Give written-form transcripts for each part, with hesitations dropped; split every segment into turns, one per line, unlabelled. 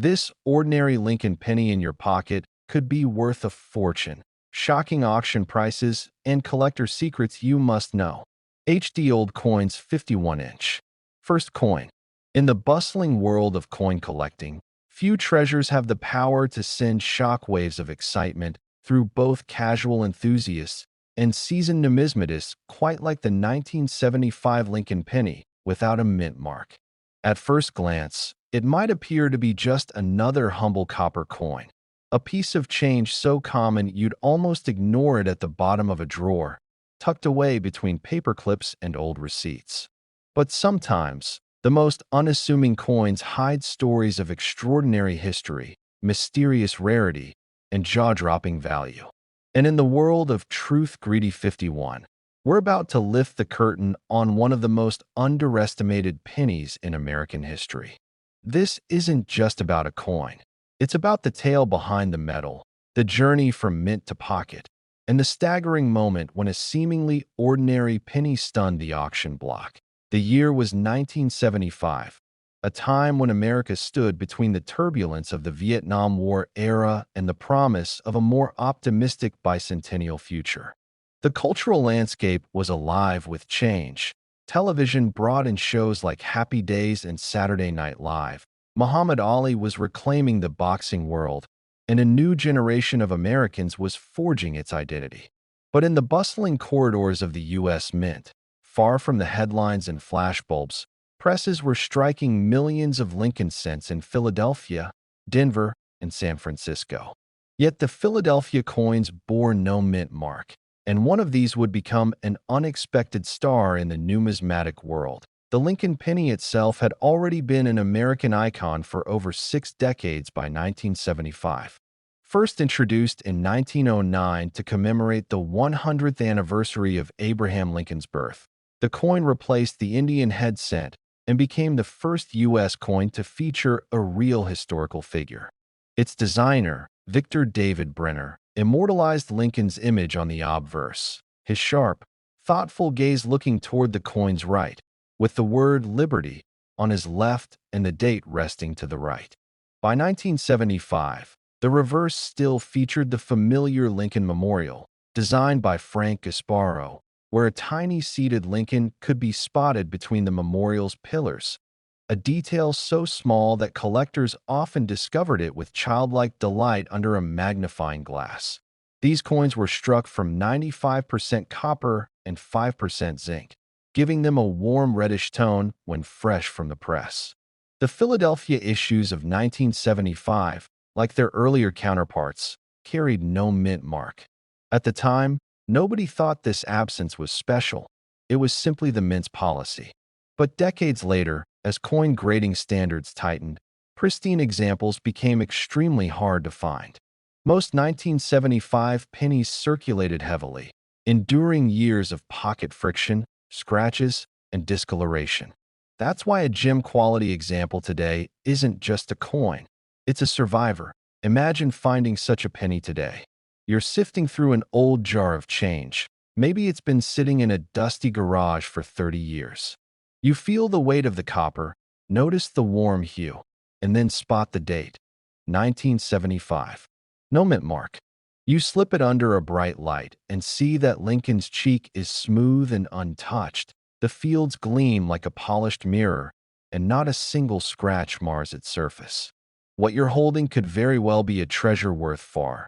This ordinary Lincoln penny in your pocket could be worth a fortune. Shocking auction prices and collector secrets you must know. HD Old Coins 51-inch. First coin. In the bustling world of coin collecting, few treasures have the power to send shockwaves of excitement through both casual enthusiasts and seasoned numismatists, quite like the 1975 Lincoln penny without a mint mark. At first glance, it might appear to be just another humble copper coin, a piece of change so common you'd almost ignore it at the bottom of a drawer, tucked away between paper clips and old receipts. But sometimes, the most unassuming coins hide stories of extraordinary history, mysterious rarity, and jaw-dropping value. And in the world of Truth-Greedy 51, we're about to lift the curtain on one of the most underestimated pennies in American history. This isn't just about a coin. It's about the tale behind the metal, the journey from mint to pocket, and the staggering moment when a seemingly ordinary penny stunned the auction block. The year was 1975, a time when America stood between the turbulence of the Vietnam War era and the promise of a more optimistic bicentennial future. The cultural landscape was alive with change. Television brought in shows like Happy Days and Saturday Night Live. Muhammad Ali was reclaiming the boxing world, and a new generation of Americans was forging its identity. But in the bustling corridors of the U.S. Mint, far from the headlines and flashbulbs, presses were striking millions of Lincoln cents in Philadelphia, Denver, and San Francisco. Yet the Philadelphia coins bore no mint mark, and one of these would become an unexpected star in the numismatic world. The Lincoln penny itself had already been an American icon for over 6 decades by 1975. First introduced in 1909 to commemorate the 100th anniversary of Abraham Lincoln's birth, the coin replaced the Indian head cent and became the first U.S. coin to feature a real historical figure. Its designer, Victor David Brenner, immortalized Lincoln's image on the obverse, his sharp, thoughtful gaze looking toward the coin's right, with the word Liberty on his left and the date resting to the right. By 1975, the reverse still featured the familiar Lincoln Memorial, designed by Frank Gasparo, where a tiny seated Lincoln could be spotted between the memorial's pillars, a detail so small that collectors often discovered it with childlike delight under a magnifying glass. These coins were struck from 95% copper and 5% zinc, giving them a warm reddish tone when fresh from the press. The Philadelphia issues of 1975, like their earlier counterparts, carried no mint mark. At the time, nobody thought this absence was special. It was simply the mint's policy. But decades later, as coin grading standards tightened, pristine examples became extremely hard to find. Most 1975 pennies circulated heavily, enduring years of pocket friction, scratches, and discoloration. That's why a gem-quality example today isn't just a coin. It's a survivor. Imagine finding such a penny today. You're sifting through an old jar of change. Maybe it's been sitting in a dusty garage for 30 years. You feel the weight of the copper, notice the warm hue, and then spot the date, 1975. No mint mark. You slip it under a bright light and see that Lincoln's cheek is smooth and untouched. The fields gleam like a polished mirror, and not a single scratch mars its surface. What you're holding could very well be a treasure worth far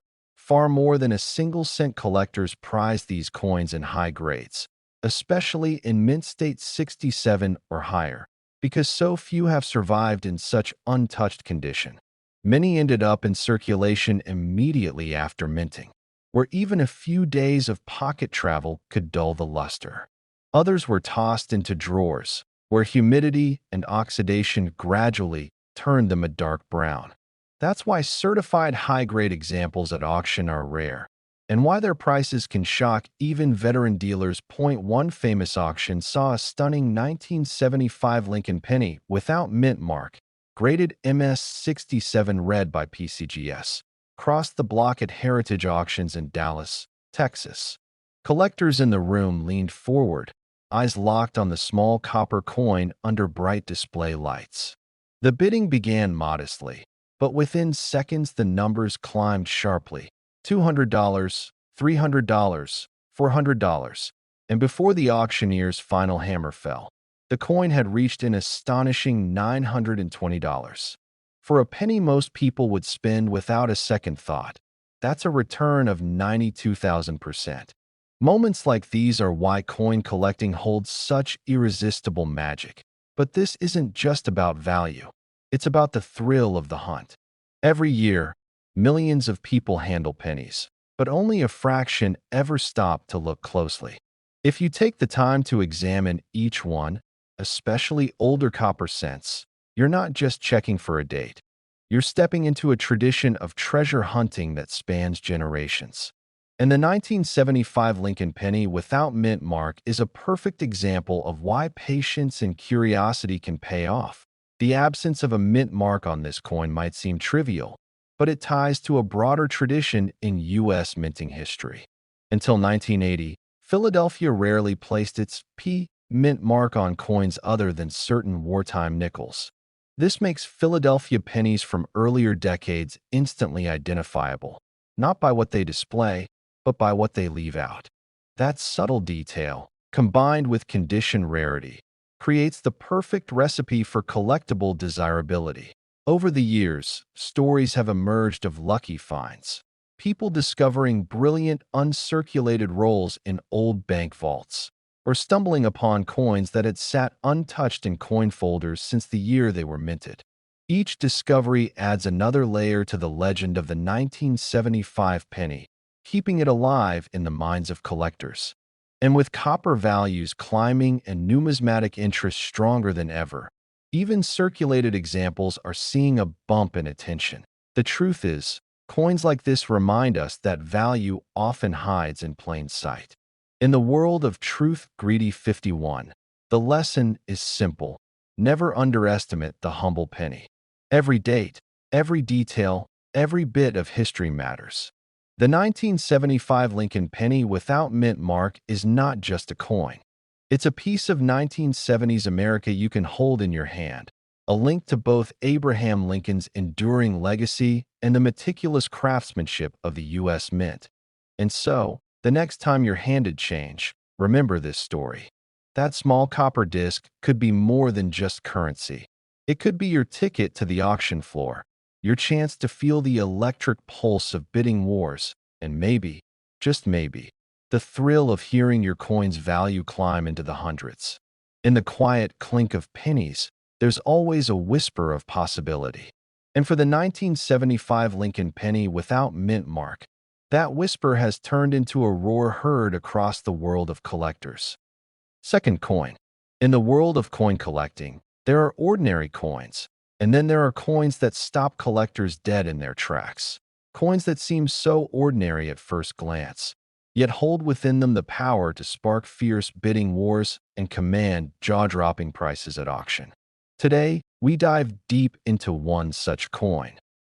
more than a single-cent. Collectors prize these coins in high grades, especially in mint state 67 or higher, because so few have survived in such untouched condition. Many ended up in circulation immediately after minting, where even a few days of pocket travel could dull the luster. Others were tossed into drawers, where humidity and oxidation gradually turned them a dark brown. That's why certified high-grade examples at auction are rare, and why their prices can shock even veteran dealers. One famous auction saw a stunning 1975 Lincoln penny without mint mark, graded MS67 red by PCGS, crossed the block at Heritage Auctions in Dallas, Texas. Collectors in the room leaned forward, eyes locked on the small copper coin under bright display lights. The bidding began modestly, But within seconds, the numbers climbed sharply. $200, $300, $400. And before the auctioneer's final hammer fell, the coin had reached an astonishing $920. For a penny most people would spend without a second thought, that's a return of 92,000%. Moments like these are why coin collecting holds such irresistible magic. But this isn't just about value. It's about the thrill of the hunt. Every year, millions of people handle pennies, but only a fraction ever stop to look closely. If you take the time to examine each one, especially older copper cents, you're not just checking for a date. You're stepping into a tradition of treasure hunting that spans generations. And the 1975 Lincoln penny without mint mark is a perfect example of why patience and curiosity can pay off. The absence of a mint mark on this coin might seem trivial, but it ties to a broader tradition in U.S. minting history. Until 1980, Philadelphia rarely placed its P mint mark on coins other than certain wartime nickels. This makes Philadelphia pennies from earlier decades instantly identifiable, not by what they display, but by what they leave out. That subtle detail, combined with condition rarity, creates the perfect recipe for collectible desirability. Over the years, stories have emerged of lucky finds. People discovering brilliant uncirculated rolls in old bank vaults, or stumbling upon coins that had sat untouched in coin folders since the year they were minted. Each discovery adds another layer to the legend of the 1975 penny, keeping it alive in the minds of collectors. And with copper values climbing and numismatic interest stronger than ever, even circulated examples are seeing a bump in attention. The truth is, coins like this remind us that value often hides in plain sight. In the world of Truth Greedy 51, the lesson is simple. Never underestimate the humble penny. Every date, every detail, every bit of history matters. The 1975 Lincoln penny without mint mark is not just a coin. It's a piece of 1970s America you can hold in your hand, a link to both Abraham Lincoln's enduring legacy and the meticulous craftsmanship of the U.S. Mint. And so, the next time you're handed change, remember this story. That small copper disc could be more than just currency. It could be your ticket to the auction floor, your chance to feel the electric pulse of bidding wars, and maybe, just maybe, the thrill of hearing your coin's value climb into the hundreds. In the quiet clink of pennies, there's always a whisper of possibility. And for the 1975 Lincoln penny without mint mark, that whisper has turned into a roar heard across the world of collectors. Second coin. In the world of coin collecting, there are ordinary coins, and then there are coins that stop collectors dead in their tracks. Coins that seem so ordinary at first glance, yet hold within them the power to spark fierce bidding wars and command jaw-dropping prices at auction. Today, we dive deep into one such coin,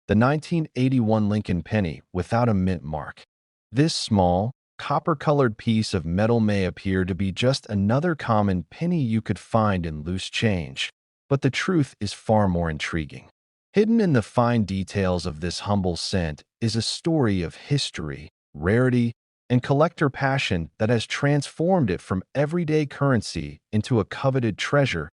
the 1981 Lincoln penny without a mint mark. This small, copper-colored piece of metal may appear to be just another common penny you could find in loose change, but the truth is far more intriguing. Hidden in the fine details of this humble cent is a story of history, rarity, and collector passion that has transformed it from everyday currency into a coveted treasure.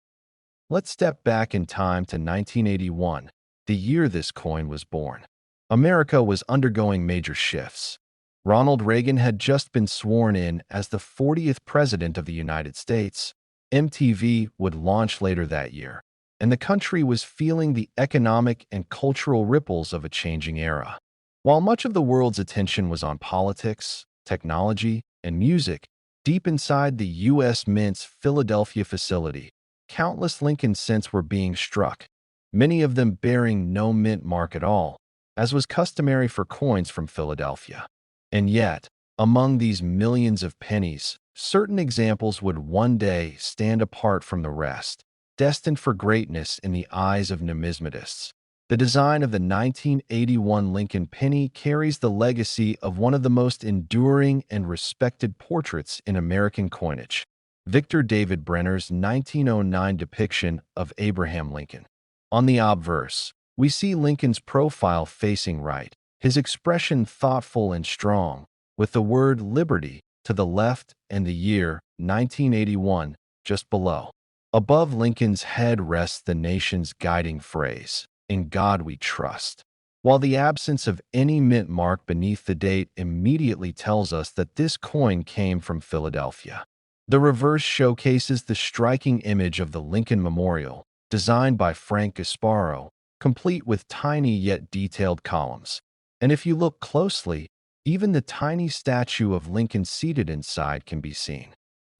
Let's step back in time to 1981, the year this coin was born. America was undergoing major shifts. Ronald Reagan had just been sworn in as the 40th President of the United States. MTV would launch later that year, and the country was feeling the economic and cultural ripples of a changing era. While much of the world's attention was on politics, technology, and music, deep inside the U.S. Mint's Philadelphia facility, countless Lincoln cents were being struck, many of them bearing no mint mark at all, as was customary for coins from Philadelphia. And yet, among these millions of pennies, certain examples would one day stand apart from the rest, destined for greatness in the eyes of numismatists. The design of the 1981 Lincoln penny carries the legacy of one of the most enduring and respected portraits in American coinage, Victor David Brenner's 1909 depiction of Abraham Lincoln. On the obverse, We see Lincoln's profile facing right, his expression thoughtful and strong, with the word liberty to the left and the year 1981 just below. Above Lincoln's head rests the nation's guiding phrase, "In God we trust." While the absence of any mint mark beneath the date immediately tells us that this coin came from Philadelphia. The reverse showcases the striking image of the Lincoln Memorial, designed by Frank Gasparo, complete with tiny yet detailed columns. And if you look closely, even the tiny statue of Lincoln seated inside can be seen.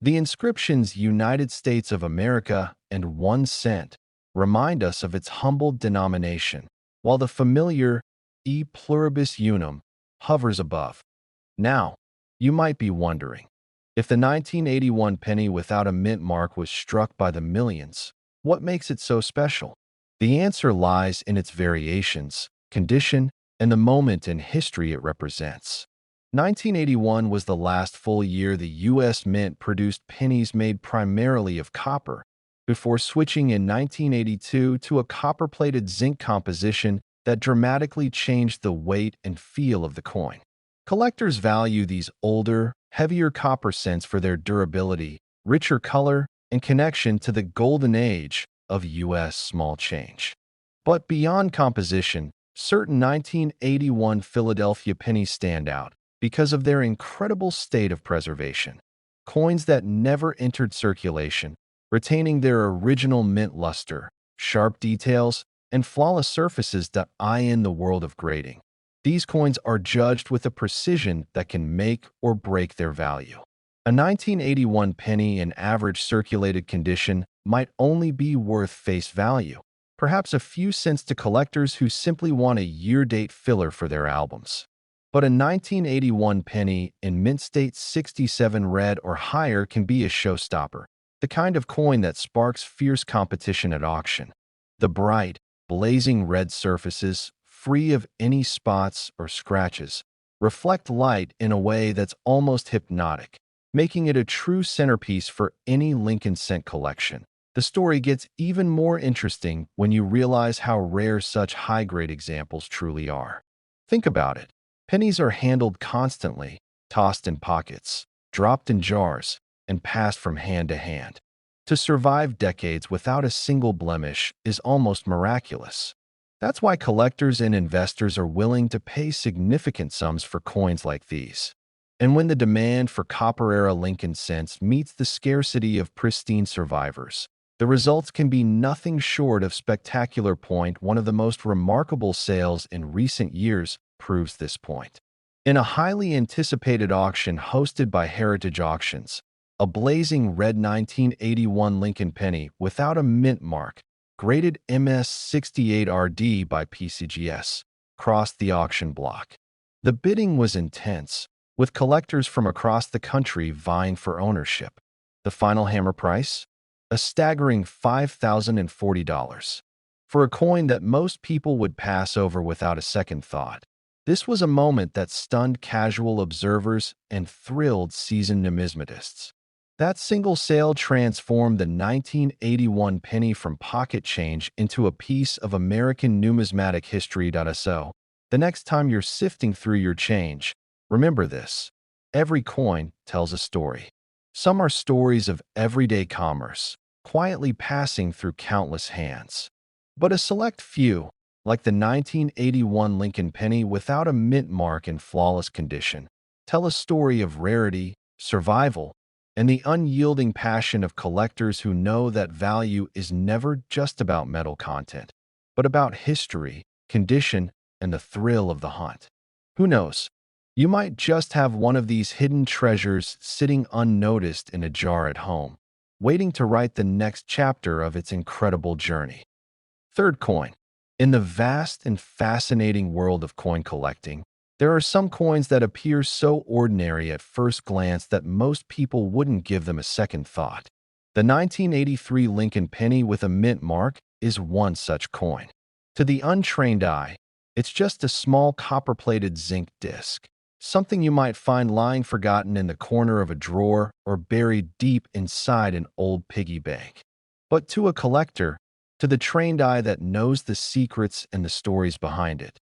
The inscriptions United States of America and 1 cent remind us of its humble denomination, while the familiar E pluribus unum hovers above. Now, you might be wondering, if the 1981 penny without a mint mark was struck by the millions, what makes it so special? The answer lies in its variations, condition, and the moment in history it represents. 1981 was the last full year the U.S. Mint produced pennies made primarily of copper, before switching in 1982 to a copper-plated zinc composition that dramatically changed the weight and feel of the coin. Collectors value these older, heavier copper cents for their durability, richer color, and connection to the golden age of U.S. small change. But beyond composition, certain 1981 Philadelphia pennies stand out because of their incredible state of preservation. Coins that never entered circulation, retaining their original mint luster, sharp details, and flawless surfaces that eye in the world of grading. These coins are judged with a precision that can make or break their value. A 1981 penny in average circulated condition might only be worth face value, perhaps a few cents to collectors who simply want a year-date filler for their albums. But a 1981 penny in mint state 67 red or higher can be a showstopper, the kind of coin that sparks fierce competition at auction. The bright, blazing red surfaces, free of any spots or scratches, reflect light in a way that's almost hypnotic, making it a true centerpiece for any Lincoln cent collection. The story gets even more interesting when you realize how rare such high-grade examples truly are. Think about it. Pennies are handled constantly, tossed in pockets, dropped in jars, and passed from hand to hand. To survive decades without a single blemish is almost miraculous. That's why collectors and investors are willing to pay significant sums for coins like these. And when the demand for copper-era Lincoln cents meets the scarcity of pristine survivors, the results can be nothing short of spectacular. One of the most remarkable sales in recent years proves this point. In a highly anticipated auction hosted by Heritage Auctions, a blazing red 1981 Lincoln penny without a mint mark, graded MS68RD by PCGS, crossed the auction block. The bidding was intense, with collectors from across the country vying for ownership. The final hammer price? A staggering $5,040. For a coin that most people would pass over without a second thought. This was a moment that stunned casual observers and thrilled seasoned numismatists. That single sale transformed the 1981 penny from pocket change into a piece of American numismatic history. So, the next time you're sifting through your change, remember this. Every coin tells a story. Some are stories of everyday commerce, quietly passing through countless hands. But a select few, like the 1981 Lincoln penny without a mint mark in flawless condition, tell a story of rarity, survival, and the unyielding passion of collectors who know that value is never just about metal content, but about history, condition, and the thrill of the hunt. Who knows? You might just have one of these hidden treasures sitting unnoticed in a jar at home, waiting to write the next chapter of its incredible journey. Third coin. In the vast and fascinating world of coin collecting, there are some coins that appear so ordinary at first glance that most people wouldn't give them a second thought. The 1983 Lincoln penny with a mint mark is one such coin. To the untrained eye, it's just a small copper-plated zinc disc, something you might find lying forgotten in the corner of a drawer or buried deep inside an old piggy bank. But to a collector, to the trained eye that knows the secrets and the stories behind it.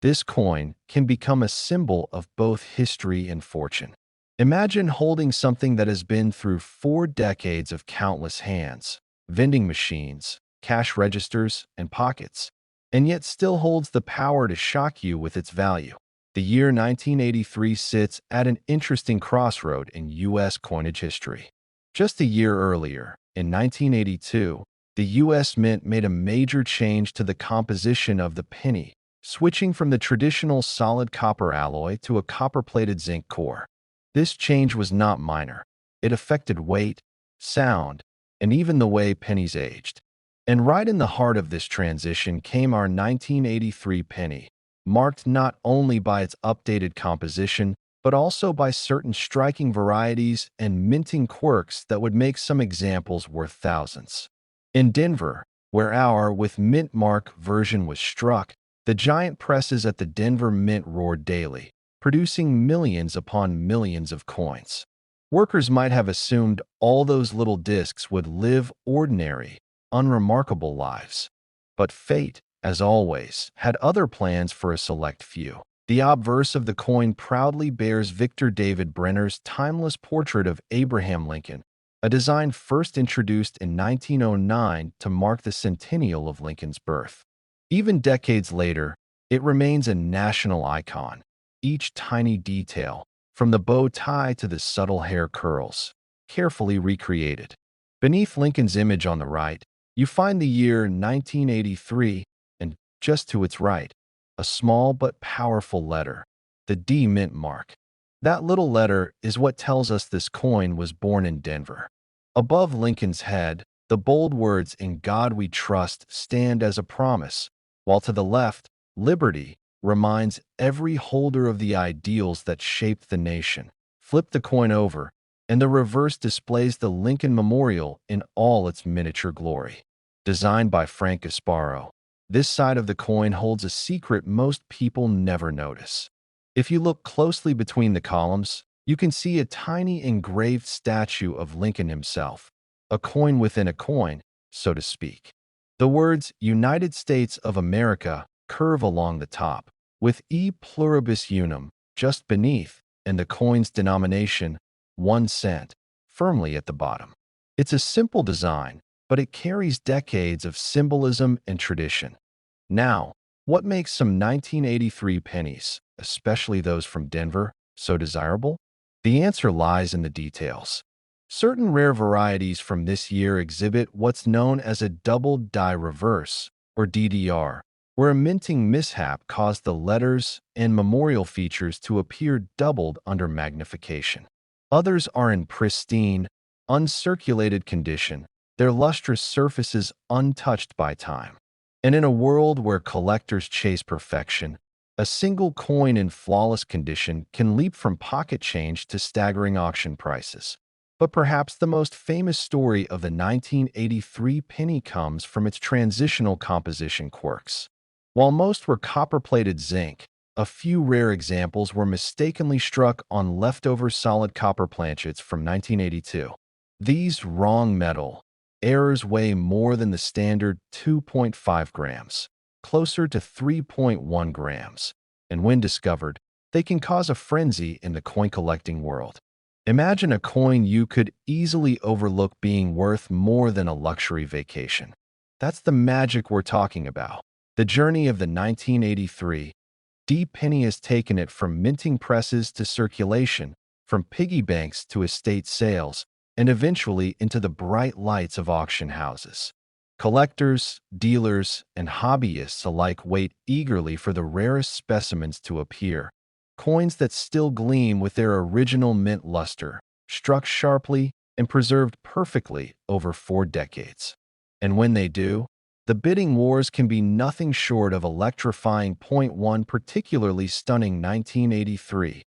This coin can become a symbol of both history and fortune. Imagine holding something that has been through 4 decades of countless hands, vending machines, cash registers, and pockets, and yet still holds the power to shock you with its value. The year 1983 sits at an interesting crossroad in U.S. coinage history. Just a year earlier, in 1982, the U.S. Mint made a major change to the composition of the penny, switching from the traditional solid copper alloy to a copper-plated zinc core. This change was not minor. It affected weight, sound, and even the way pennies aged. And right in the heart of this transition came our 1983 penny, marked not only by its updated composition, but also by certain striking varieties and minting quirks that would make some examples worth thousands. In Denver, where our with mint mark version was struck, the giant presses at the Denver Mint roared daily, producing millions upon millions of coins. Workers might have assumed all those little discs would live ordinary, unremarkable lives. But fate, as always, had other plans for a select few. The obverse of the coin proudly bears Victor David Brenner's timeless portrait of Abraham Lincoln, a design first introduced in 1909 to mark the centennial of Lincoln's birth. Even decades later, it remains a national icon. Each tiny detail, from the bow tie to the subtle hair curls, carefully recreated. Beneath Lincoln's image on the right, you find the year 1983, and just to its right, a small but powerful letter, the D Mint mark. That little letter is what tells us this coin was born in Denver. Above Lincoln's head, the bold words "In God We Trust" stand as a promise, while to the left, Liberty reminds every holder of the ideals that shaped the nation. Flip the coin over, and the reverse displays the Lincoln Memorial in all its miniature glory. Designed by Frank Gasparo, this side of the coin holds a secret most people never notice. If you look closely between the columns, you can see a tiny engraved statue of Lincoln himself, a coin within a coin, so to speak. The words United States of America curve along the top, with E pluribus unum just beneath, and the coin's denomination, 1 cent, firmly at the bottom. It's a simple design, but it carries decades of symbolism and tradition. Now, what makes some 1983 pennies, especially those from Denver, so desirable? The answer lies in the details. Certain rare varieties from this year exhibit what's known as a double die reverse, or DDR, where a minting mishap caused the letters and memorial features to appear doubled under magnification. Others are in pristine, uncirculated condition, their lustrous surfaces untouched by time. And in a world where collectors chase perfection, a single coin in flawless condition can leap from pocket change to staggering auction prices. But perhaps the most famous story of the 1983 penny comes from its transitional composition quirks. While most were copper-plated zinc, a few rare examples were mistakenly struck on leftover solid copper planchets from 1982. These wrong metal errors weigh more than the standard 2.5 grams, closer to 3.1 grams, and when discovered, they can cause a frenzy in the coin collecting world. Imagine a coin you could easily overlook being worth more than a luxury vacation. That's the magic we're talking about. The journey of the 1983 D penny has taken it from minting presses to circulation, from piggy banks to estate sales, and eventually into the bright lights of auction houses. Collectors, dealers, and hobbyists alike wait eagerly for the rarest specimens to appear, coins that still gleam with their original mint luster, struck sharply and preserved perfectly over 4 decades. And when they do, the bidding wars can be nothing short of electrifying. One particularly stunning 1983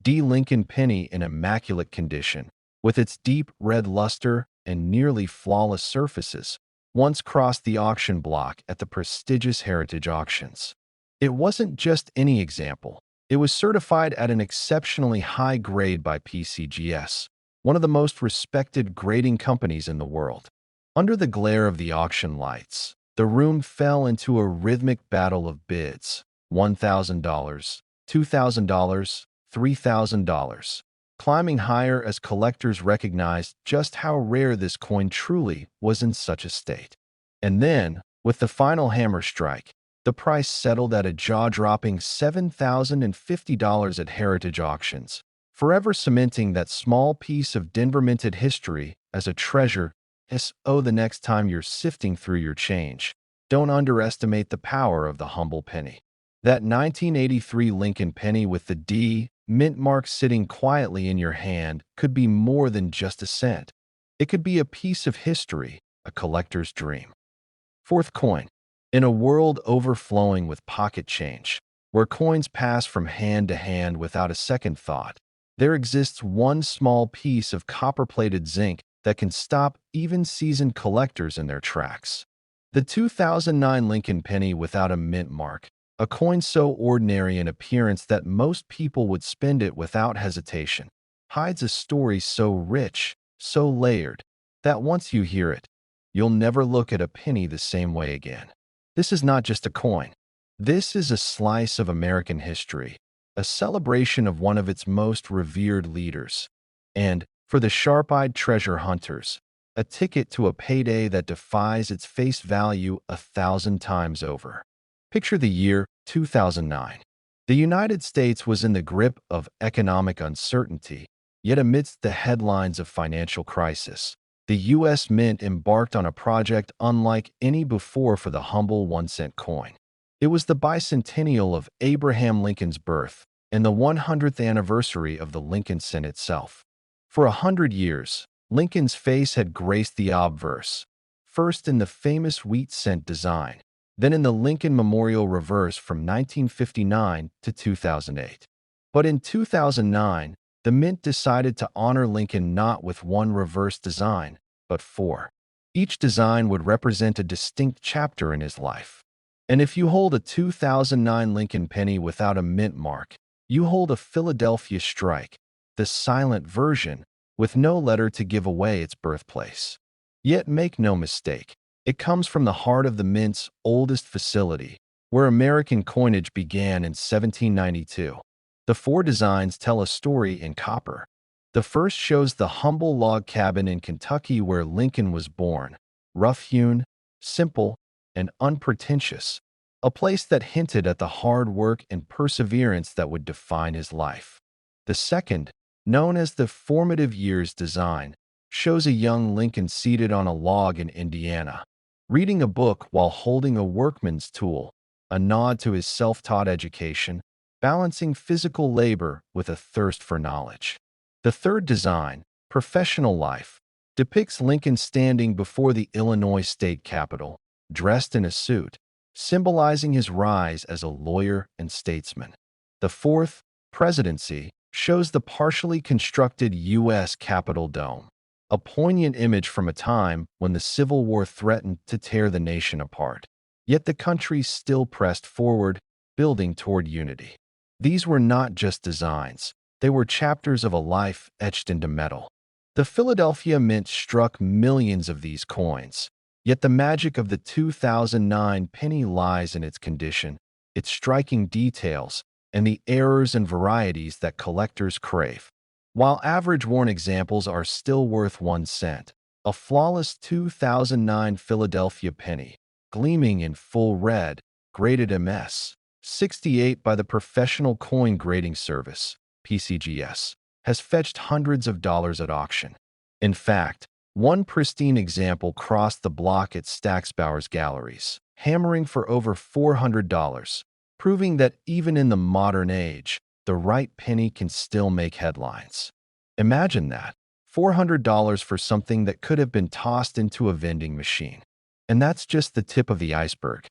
D Lincoln penny in immaculate condition, with its deep red luster and nearly flawless surfaces, once crossed the auction block at the prestigious Heritage Auctions. It wasn't just any example. It was certified at an exceptionally high grade by PCGS, one of the most respected grading companies in the world. Under the glare of the auction lights, The room fell into a rhythmic battle of bids. $1,000, $2,000, $3,000, climbing higher as collectors recognized just how rare this coin truly was in such a state. And then, with the final hammer strike, the price settled at a jaw-dropping $7,050 at Heritage Auctions, forever cementing that small piece of Denver minted history as a treasure. The next time you're sifting through your change, don't underestimate the power of the humble penny. That 1983 Lincoln penny with the D mint mark sitting quietly in your hand could be more than just a cent. It could be a piece of history, a collector's dream. Fourth coin. In a world overflowing with pocket change, where coins pass from hand to hand without a second thought, there exists one small piece of copper-plated zinc that can stop even seasoned collectors in their tracks. The 2009 Lincoln penny without a mint mark, a coin so ordinary in appearance that most people would spend it without hesitation, hides a story so rich, so layered, that once you hear it, you'll never look at a penny the same way again. This is not just a coin. This is a slice of American history, a celebration of one of its most revered leaders, and, for the sharp-eyed treasure hunters, a ticket to a payday that defies its face value 1,000 times over. Picture the year 2009. The United States was in the grip of economic uncertainty, yet amidst the headlines of financial crisis, the U.S. Mint embarked on a project unlike any before for the humble 1-cent coin. It was the bicentennial of Abraham Lincoln's birth and the 100th anniversary of the Lincoln cent itself. For 100 years, Lincoln's face had graced the obverse, first in the famous wheat cent design, then in the Lincoln Memorial reverse from 1959 to 2008. But in 2009, the Mint decided to honor Lincoln not with one reverse design, but 4. Each design would represent a distinct chapter in his life. And if you hold a 2009 Lincoln penny without a mint mark, you hold a Philadelphia strike, the silent version, with no letter to give away its birthplace. Yet make no mistake, it comes from the heart of the Mint's oldest facility, where American coinage began in 1792. The 4 designs tell a story in copper. The first shows the humble log cabin in Kentucky where Lincoln was born, rough-hewn, simple, and unpretentious, a place that hinted at the hard work and perseverance that would define his life. The second, known as the Formative Years design, shows a young Lincoln seated on a log in Indiana, reading a book while holding a workman's tool, a nod to his self-taught education, balancing physical labor with a thirst for knowledge. The third design, Professional Life, depicts Lincoln standing before the Illinois state capitol, dressed in a suit, symbolizing his rise as a lawyer and statesman. The fourth, Presidency, shows the partially constructed U.S. Capitol dome, a poignant image from a time when the Civil War threatened to tear the nation apart. Yet the country still pressed forward, building toward unity. These were not just designs, they were chapters of a life etched into metal. The Philadelphia Mint struck millions of these coins, yet the magic of the 2009 penny lies in its condition, its striking details, and the errors and varieties that collectors crave. While average worn examples are still worth 1 cent, a flawless 2009 Philadelphia penny, gleaming in full red, graded MS 68 by the Professional Coin Grading Service, PCGS, has fetched hundreds of dollars at auction. In fact, one pristine example crossed the block at Stacksbauer's galleries, hammering for over $400, proving that even in the modern age, the right penny can still make headlines. Imagine that, $400 for something that could have been tossed into a vending machine. And that's just the tip of the iceberg.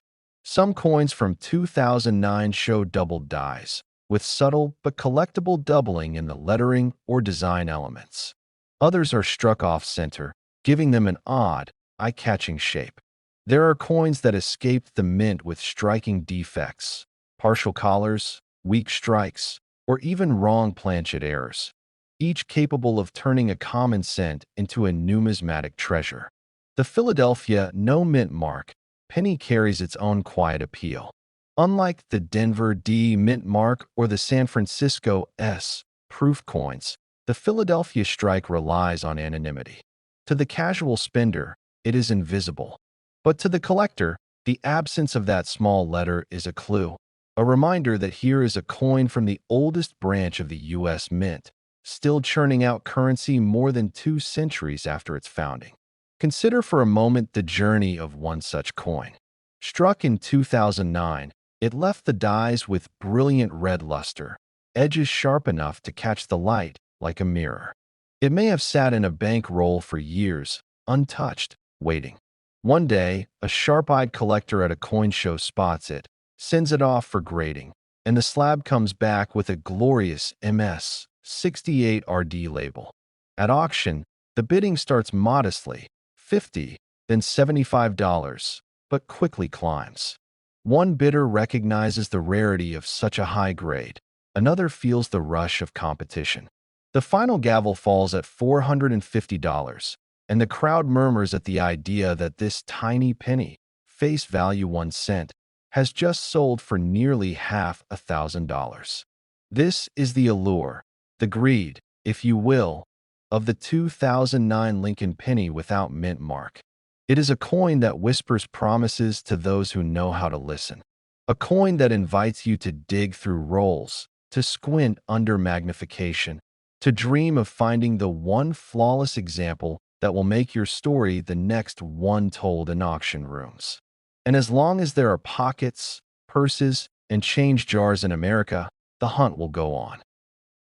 Some coins from 2009 show doubled dies, with subtle but collectible doubling in the lettering or design elements. Others are struck off-center, giving them an odd, eye-catching shape. There are coins that escaped the mint with striking defects, partial collars, weak strikes, or even wrong planchet errors, each capable of turning a common cent into a numismatic treasure. The Philadelphia no mint mark, penny carries its own quiet appeal. Unlike the Denver D mint mark or the San Francisco S proof coins, the Philadelphia strike relies on anonymity. To the casual spender, it is invisible. But to the collector, the absence of that small letter is a clue, a reminder that here is a coin from the oldest branch of the U.S. Mint, still churning out currency more than 2 centuries after its founding. Consider for a moment the journey of one such coin. Struck in 2009, it left the dies with brilliant red luster, edges sharp enough to catch the light like a mirror. It may have sat in a bank roll for years, untouched, waiting. One day, a sharp-eyed collector at a coin show spots it, sends it off for grading, and the slab comes back with a glorious MS 68 RD label. At auction, the bidding starts modestly, $50, then $75, but quickly climbs. One bidder recognizes the rarity of such a high grade. Another feels the rush of competition. The final gavel falls at $450, and the crowd murmurs at the idea that this tiny penny, face value 1 cent, has just sold for nearly $500,000. This is the allure, the greed, if you will, of the 2009 Lincoln penny without mint mark. It is a coin that whispers promises to those who know how to listen. A coin that invites you to dig through rolls, to squint under magnification, to dream of finding the one flawless example that will make your story the next one told in auction rooms. And as long as there are pockets, purses, and change jars in America, the hunt will go on.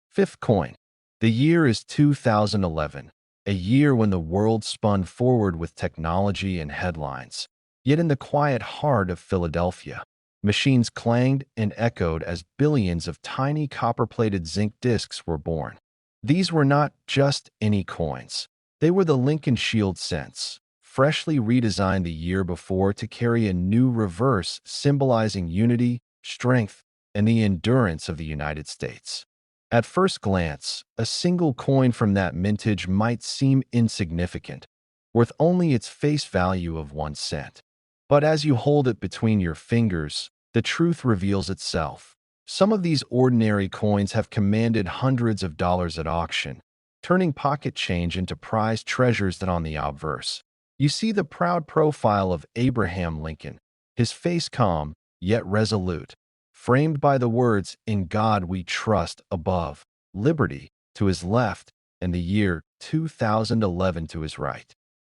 Fifth coin. The year is 2011, a year when the world spun forward with technology and headlines. Yet in the quiet heart of Philadelphia, machines clanged and echoed as billions of tiny copper-plated zinc discs were born. These were not just any coins. They were the Lincoln Shield cents, freshly redesigned the year before to carry a new reverse symbolizing unity, strength, and the endurance of the United States. At first glance, a single coin from that mintage might seem insignificant, worth only its face value of 1 cent. But as you hold it between your fingers, the truth reveals itself. Some of these ordinary coins have commanded hundreds of dollars at auction, turning pocket change into prized treasures that on the obverse. You see the proud profile of Abraham Lincoln, his face calm, yet resolute, framed by the words, "In God we trust," above, "Liberty," to his left, and the year 2011 to his right.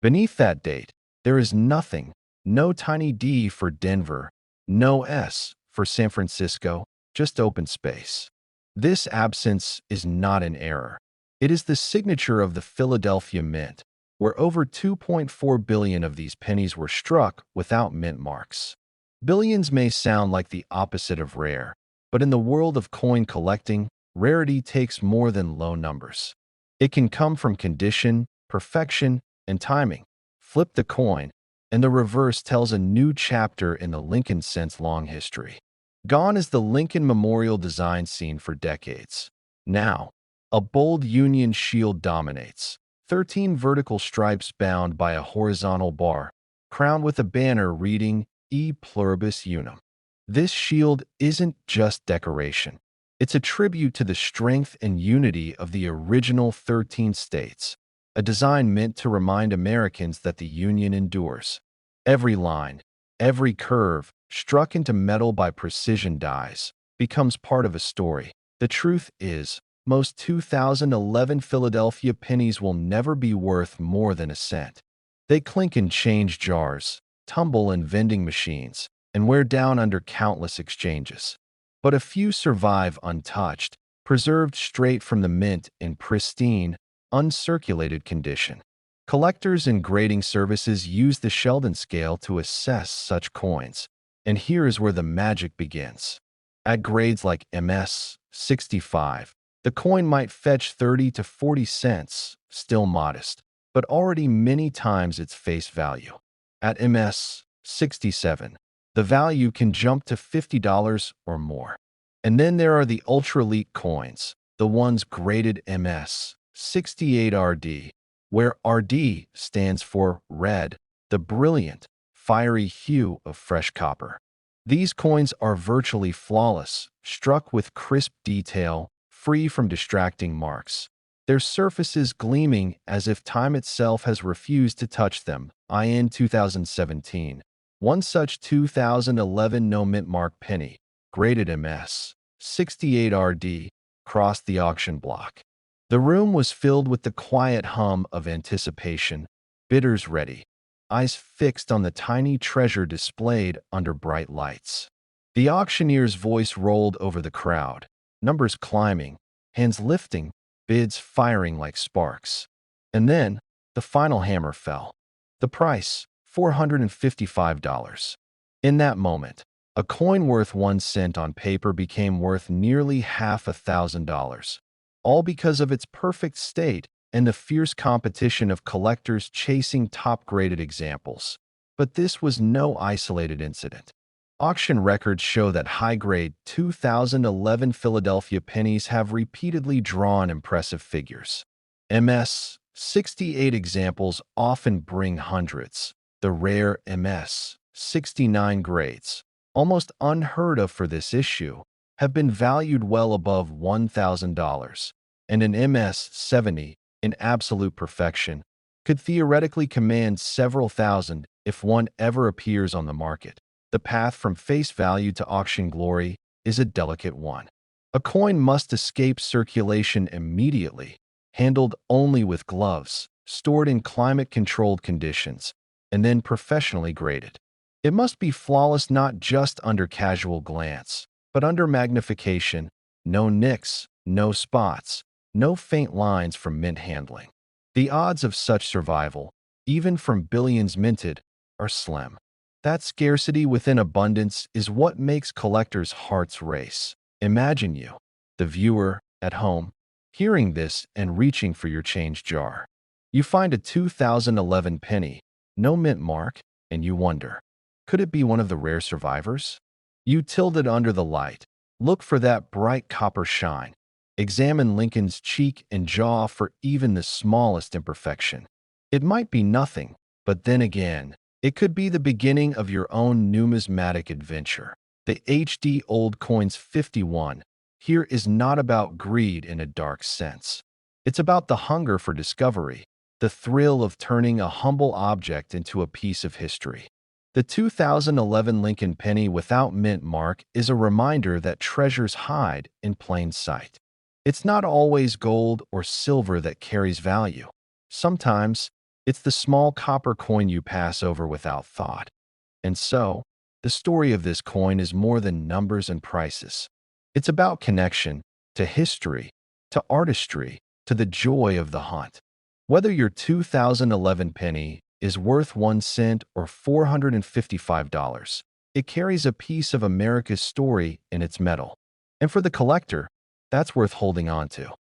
Beneath that date, there is nothing, no tiny D for Denver, no S for San Francisco, just open space. This absence is not an error. It is the signature of the Philadelphia Mint, where over 2.4 billion of these pennies were struck without mint marks. Billions may sound like the opposite of rare, but in the world of coin collecting, rarity takes more than low numbers. It can come from condition, perfection, and timing. Flip the coin, and the reverse tells a new chapter in the Lincoln cent's long history. Gone is the Lincoln Memorial design seen for decades. Now, a bold Union shield dominates, 13 vertical stripes bound by a horizontal bar, crowned with a banner reading E Pluribus Unum. This shield isn't just decoration. It's a tribute to the strength and unity of the original 13 states, a design meant to remind Americans that the Union endures. Every line, every curve, struck into metal by precision dies, becomes part of a story. The truth is, most 2011 Philadelphia pennies will never be worth more than a cent. They clink in change jars, tumble in vending machines, and wear down under countless exchanges. But a few survive untouched, preserved straight from the mint in pristine, uncirculated condition. Collectors and grading services use the Sheldon scale to assess such coins, and here is where the magic begins. At grades like MS 65, the coin might fetch 30 to 40 cents, still modest, but already many times its face value. At MS 67, the value can jump to $50 or more. And then there are the ultra-elite coins, the ones graded MS 68 RD, where RD stands for red, the brilliant, fiery hue of fresh copper. These coins are virtually flawless, struck with crisp detail, free from distracting marks. Their surfaces gleaming as if time itself has refused to touch them. In 2017. One such 2011 no mint mark penny, graded MS 68RD, crossed the auction block. The room was filled with the quiet hum of anticipation, bidders ready, eyes fixed on the tiny treasure displayed under bright lights. The auctioneer's voice rolled over the crowd, numbers climbing, hands lifting, bids firing like sparks. And then, the final hammer fell. The price, $455. In that moment, a coin worth 1 cent on paper became worth nearly $500,000, all because of its perfect state and the fierce competition of collectors chasing top-graded examples. But this was no isolated incident. Auction records show that high-grade 2011 Philadelphia pennies have repeatedly drawn impressive figures. MS 68 examples often bring hundreds. The rare MS 69 grades, almost unheard of for this issue, have been valued well above $1,000, and an MS 70, in absolute perfection, could theoretically command several thousand if one ever appears on the market. The path from face value to auction glory is a delicate one. A coin must escape circulation immediately, handled only with gloves, stored in climate-controlled conditions, and then professionally graded. It must be flawless not just under casual glance, but under magnification, no nicks, no spots, no faint lines from mint handling. The odds of such survival, even from billions minted, are slim. That scarcity within abundance is what makes collectors' hearts race. Imagine you, the viewer, at home, hearing this and reaching for your change jar. You find a 2011 penny, no mint mark, and you wonder, could it be one of the rare survivors? You tilt it under the light, look for that bright copper shine, examine Lincoln's cheek and jaw for even the smallest imperfection. It might be nothing, but then again, it could be the beginning of your own numismatic adventure. The HD Old Coins 51 here is not about greed in a dark sense. It's about the hunger for discovery, the thrill of turning a humble object into a piece of history. The 2011 Lincoln penny without mint mark is a reminder that treasures hide in plain sight. It's not always gold or silver that carries value. Sometimes, it's the small copper coin you pass over without thought. And so, the story of this coin is more than numbers and prices. It's about connection to history, to artistry, to the joy of the hunt. Whether your 2011 penny is worth 1 cent or $455, it carries a piece of America's story in its metal. And for the collector, that's worth holding on to.